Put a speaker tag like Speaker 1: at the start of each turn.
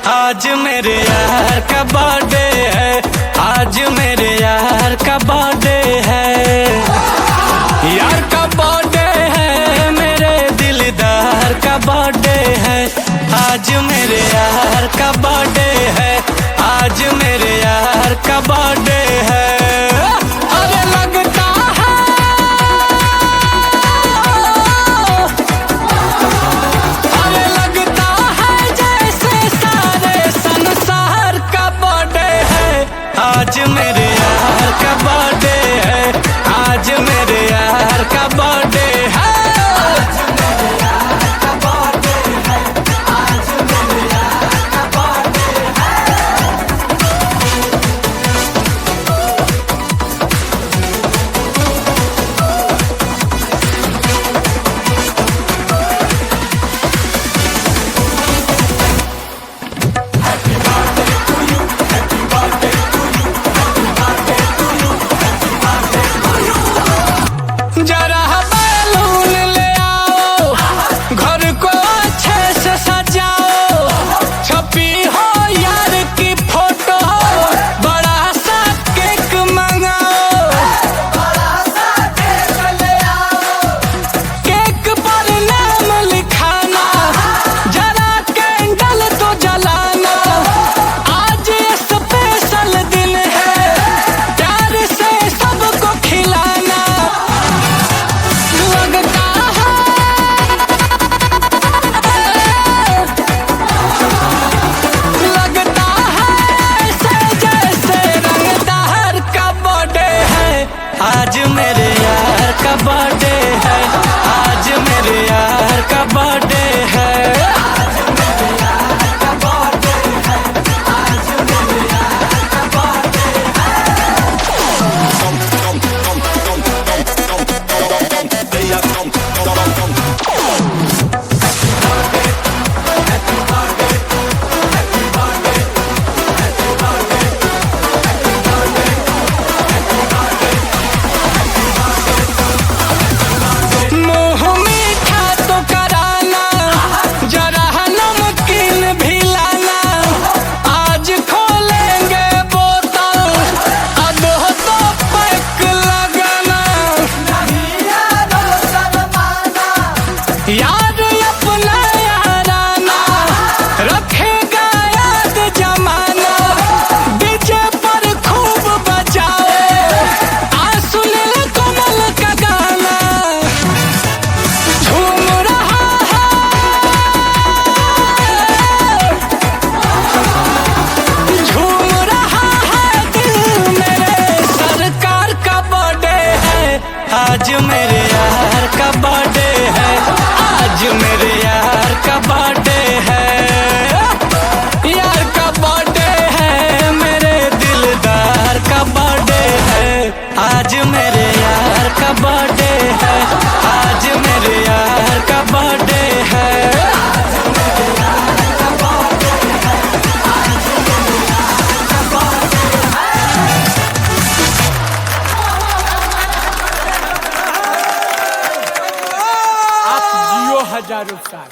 Speaker 1: आज मेरे यार का बर्थडे है, आज मेरे यार का बर्थडे है, यार का बर्थडे है, मेरे दिलदार का बर्थडे है। आज मेरे यार का बर्थडे है, आज मेरे यार का बर्थडे है। अरे लगता है, अरे लगता है जैसे सारे संसार का बर्थडे है। आज मेरे यार का बर्थडे है, आज मेरे यार का बर्थडे है। जरा बैलून ले आओ, घर को अच्छे से सजाओ, छपी हो यार की फोटो, बड़ा सा केक मंगाओ, केक पर नाम लिखाना, जरा कैंडल तो जलाना। आज ये स्पेशल दिन है, प्यार से सबको खिलाना। लगता है, लगता है ऐसे जैसे रंगदार का बर्थडे है। आज मेरे यार का बर्थडे है, आज मेरे यार का बर्थडे है। मुँह मीठा तो कराना, जरा नमकीन भी लाना। आज खोलेंगे बोतल, अब हो तो पैक लगाना। यार अपना याराना, रखेगा याद जमाना। डीजे पर खूब बजाओ, सुनील कमल का गाना। झूम रहा है, झूम रहा है दिल मेरे, सरकार का बर्थडे है। आज मेरे यार का बर्थडे है, आज मेरे यार का बर्थडे है, यार का बर्थडे है, मेरे दिलदार का बर्थडे है। आज मेरे यार का बर्थडे है, आज मेरे यार का बर्थडे है।
Speaker 2: आप जियो हजारों साल।